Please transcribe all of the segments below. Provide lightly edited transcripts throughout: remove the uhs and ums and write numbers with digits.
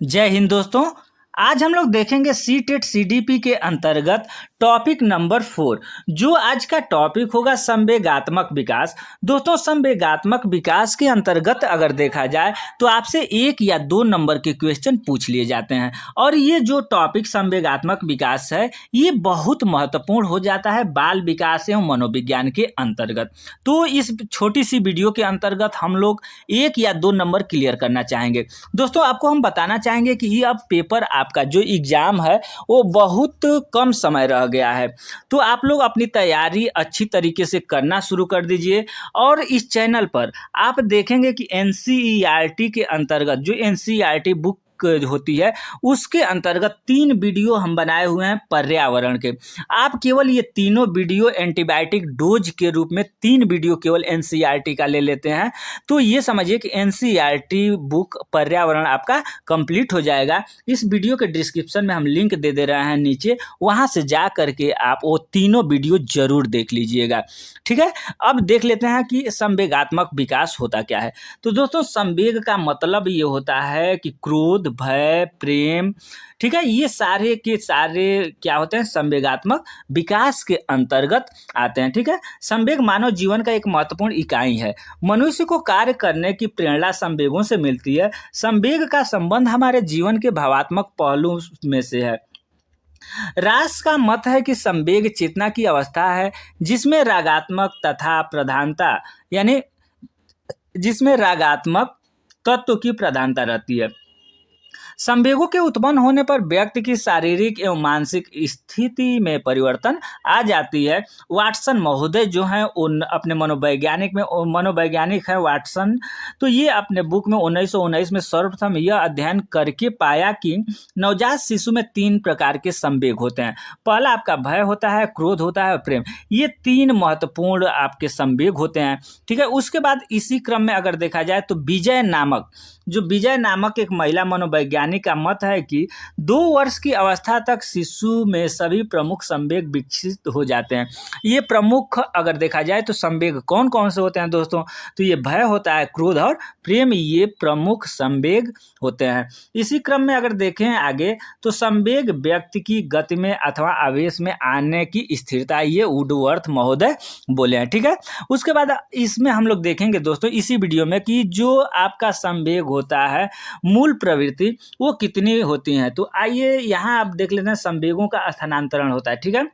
जय हिंद दोस्तों। आज हम लोग देखेंगे सी टेट सीडीपी के अंतर्गत टॉपिक नंबर 4। जो आज का टॉपिक होगा संवेगात्मक विकास। दोस्तों, संवेगात्मक विकास के अंतर्गत अगर देखा जाए तो आपसे 1 या 2 नंबर के क्वेश्चन पूछ लिए जाते हैं और ये जो टॉपिक संवेगात्मक विकास है ये बहुत महत्वपूर्ण हो जाता है बाल विकास एवं मनोविज्ञान के अंतर्गत। तो इस छोटी सी वीडियो के अंतर्गत हम लोग 1 या 2 नंबर क्लियर करना चाहेंगे। दोस्तों, आपको हम बताना चाहेंगे कि ये अब पेपर आपका जो एग्जाम है वो बहुत कम समय रह गया है, तो आप लोग अपनी तैयारी अच्छी तरीके से करना शुरू कर दीजिए। और इस चैनल पर आप देखेंगे कि एनसीईआरटी के अंतर्गत जो एनसीईआरटी बुक होती है उसके अंतर्गत 3 वीडियो हम बनाए हुए हैं पर्यावरण के। आप केवल ये तीनों वीडियो एंटीबायोटिक डोज के रूप में 3 वीडियो केवल एनसीईआरटी का ले लेते हैं, तो ये समझिए कि एनसीईआरटी बुक पर्यावरण आपका कंप्लीट हो जाएगा। इस वीडियो के डिस्क्रिप्शन में हम लिंक दे दे रहे हैं नीचे, वहां से जा करके आप वो तीनों वीडियो जरूर देख लीजिएगा। ठीक है, अब देख लेते हैं कि संवेगात्मक विकास होता क्या है। तो दोस्तों, संवेग का मतलब ये होता है कि क्रोध, भय, प्रेम, ठीक है, ये सारे के सारे क्या होते हैं, संवेगात्मक विकास के अंतर्गत आते हैं। ठीक है, संवेग मानव जीवन का एक महत्वपूर्ण इकाई है। मनुष्य को कार्य करने की प्रेरणा संवेगों से मिलती है। संवेग का संबंध हमारे जीवन के भावात्मक पहलू में से है। रास का मत है कि संवेग चेतना की अवस्था है जिसमें रागात्मक तथा प्रधानता, यानी जिसमें रागात्मक तत्व की प्रधानता रहती है। संवेगों के उत्पन्न होने पर व्यक्ति की शारीरिक एवं मानसिक स्थिति में परिवर्तन आ जाती है। वाटसन महोदय जो हैं उन अपने मनोवैज्ञानिक है वाटसन, तो ये अपने बुक में 1919 में सर्वप्रथम यह अध्ययन करके पाया कि नवजात शिशु में 3 प्रकार के संवेग होते हैं। पहला आपका भय होता है, क्रोध होता है और प्रेम। ये 3 महत्वपूर्ण आपके संवेग होते हैं। ठीक है, उसके बाद इसी क्रम में अगर देखा जाए तो विजय नामक एक महिला मनोवैज्ञानिक का मत है कि 2 वर्ष की अवस्था तक शिशु में सभी प्रमुख संवेग विकसित हो जाते हैं। ये प्रमुख अगर देखा जाए तो संवेग कौन कौन से होते हैं दोस्तों, तो ये भय होता है, क्रोध और प्रेम, ये प्रमुख संवेग होते हैं। इसी क्रम में अगर देखें आगे तो संवेग व्यक्ति की गति में अथवा आवेश में आने की स्थिरता, ये वुडवर्थ महोदय बोले हैं। ठीक है, उसके बाद इसमें हम लोग देखेंगे दोस्तों इसी वीडियो में कि जो आपका संवेग होता है, मूल प्रवृत्ति वो कितनी होती हैं। तो आइए यहाँ आप देख लेते हैं संवेगों का स्थानांतरण होता है। ठीक है,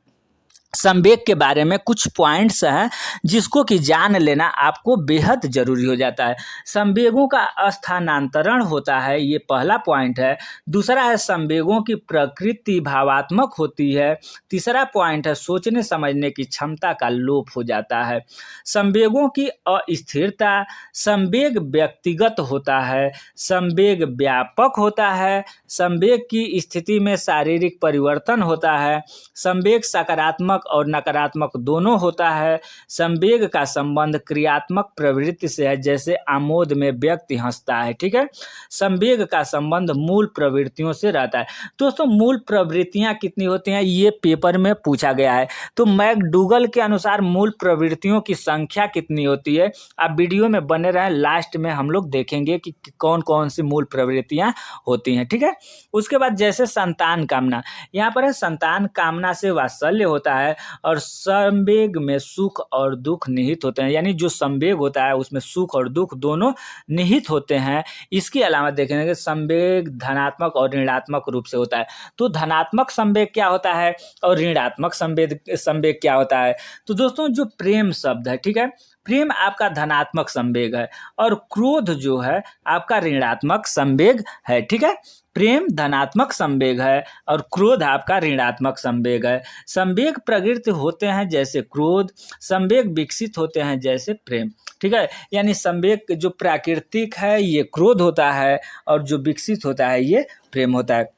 संवेग के बारे में कुछ पॉइंट्स हैं जिसको कि जान लेना आपको बेहद जरूरी हो जाता है। संवेगों का स्थानांतरण होता है, ये पहला पॉइंट है। दूसरा है संवेगों की प्रकृति भावात्मक होती है। तीसरा पॉइंट है सोचने समझने की क्षमता का लोप हो जाता है। संवेगों की अस्थिरता, संवेग व्यक्तिगत होता है, संवेग व्यापक होता है, संवेग की स्थिति में शारीरिक परिवर्तन होता है, संवेग सकारात्मक और नकारात्मक दोनों होता है। संवेग का संबंध क्रियात्मक प्रवृत्ति से है, जैसे आमोद में व्यक्ति हंसता है। ठीक है, संवेग का संबंध मूल प्रवृत्तियों से रहता है। दोस्तों, मूल प्रवृत्तियां कितनी होती हैं ये पेपर में पूछा गया है। तो मैकडूगल के अनुसार मूल प्रवृत्तियों की संख्या कितनी होती है, आप वीडियो में बने रहें, लास्ट में हम लोग देखेंगे कि कौन कौन सी मूल प्रवृत्तियां होती हैं। ठीक है, उसके बाद जैसे संतान कामना, यहाँ पर है संतान कामना से वात्सल्य होता है और संवेग में सुख और दुख निहित होते हैं, यानी जो संवेग होता है उसमें सुख और दुख दोनों निहित होते हैं। इसके अलावा देखेंगे संवेग धनात्मक और ऋणात्मक रूप से होता है। तो धनात्मक संवेग क्या होता है और ऋणात्मक संवेग क्या होता है। तो दोस्तों, जो प्रेम शब्द है, ठीक है, प्रेम आपका धनात्मक संवेग है और क्रोध जो है आपका ऋणात्मक संवेग है। ठीक है, प्रेम धनात्मक संवेग है और क्रोध आपका ऋणात्मक संवेग है। संवेग प्रकृति होते हैं जैसे क्रोध, संवेग विकसित होते हैं जैसे प्रेम। ठीक है, यानी संवेग जो प्राकृतिक है ये क्रोध होता है और जो विकसित होता है ये प्रेम होता है।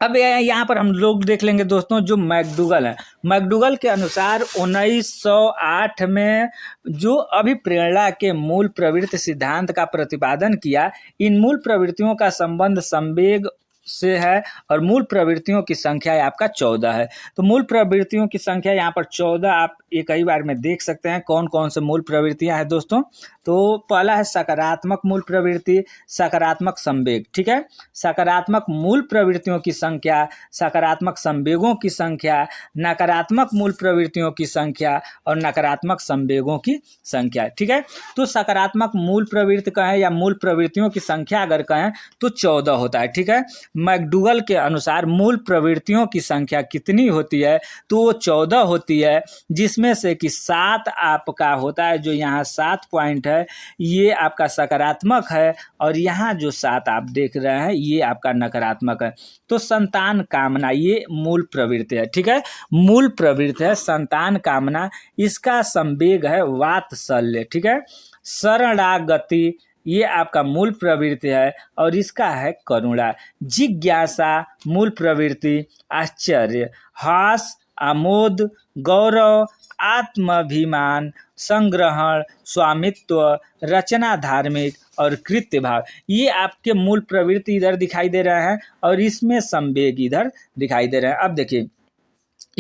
अब यहाँ पर हम लोग देख लेंगे दोस्तों जो मैकडूगल है। मैकडूगल के अनुसार 1908 में जो अभिप्रेरणा के मूल प्रवृत्ति सिद्धांत का प्रतिपादन किया, इन मूल प्रवृत्तियों का संबंध संवेग से है और मूल प्रवृत्तियों की संख्या आपका 14 है। तो मूल प्रवृत्तियों की संख्या यहाँ पर 14 आप एक ही बार में देख सकते हैं कौन कौन से मूल प्रवृत्तियां हैं दोस्तों। तो पहला है सकारात्मक मूल प्रवृत्ति, सकारात्मक संवेग, ठीक है। सकारात्मक मूल प्रवृत्तियों की संख्या, सकारात्मक संवेगों की संख्या, नकारात्मक मूल प्रवृत्तियों की संख्या और नकारात्मक संवेगों की संख्या, ठीक है। तो सकारात्मक मूल प्रवृत्ति कहें या मूल प्रवृत्तियों की संख्या अगर कहें तो 14 होता है, ठीक है। मैकडूगल के अनुसार मूल प्रवृत्तियों की संख्या कितनी होती है तो वो 14 होती है, जिसमें से कि 7 आपका होता है, जो यहाँ 7 पॉइंट है ये आपका सकारात्मक है और यहाँ जो 7 आप देख रहे हैं ये आपका नकारात्मक है। तो संतान कामना ये मूल प्रवृत्ति है, ठीक है। मूल प्रवृत्ति है संतान कामना, इसका संवेग है वात्सल्य, ठीक है। शरणागति ये आपका मूल प्रवृत्ति है और इसका है करुणा। जिज्ञासा मूल प्रवृत्ति आश्चर्य, हास आमोद, गौरव, आत्माभिमान, संग्रहण, स्वामित्व, रचना धार्मिक और कृत्य भाव, ये आपके मूल प्रवृत्ति इधर दिखाई दे रहे हैं और इसमें संवेग इधर दिखाई दे रहे हैं। अब देखिए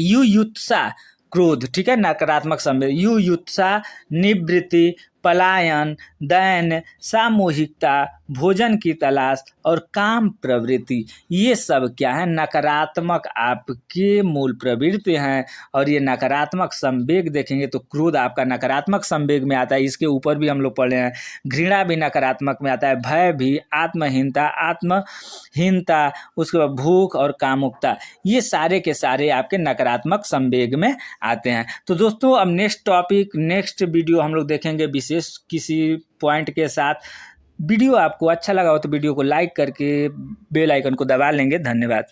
युयुत्सा क्रोध, ठीक है, नकारात्मक संवेग। युयुत्सा निवृत्ति, पलायन, दैन, सामूहिकता, भोजन की तलाश और काम प्रवृत्ति, ये सब क्या है नकारात्मक आपके मूल प्रवृत्ति हैं। और ये नकारात्मक संवेग देखेंगे तो क्रोध आपका नकारात्मक संवेग में आता है, इसके ऊपर भी हम लोग पढ़े हैं। घृणा भी नकारात्मक में आता है, भय भी, आत्महीनता, उसके बाद भूख और कामुकता, ये सारे के सारे आपके नकारात्मक संवेग में आते हैं। तो दोस्तों अब नेक्स्ट वीडियो हम लोग देखेंगे विशेष किसी पॉइंट के साथ। वीडियो आपको अच्छा लगा हो तो वीडियो को लाइक करके बेल आइकन को दबा लेंगे। धन्यवाद।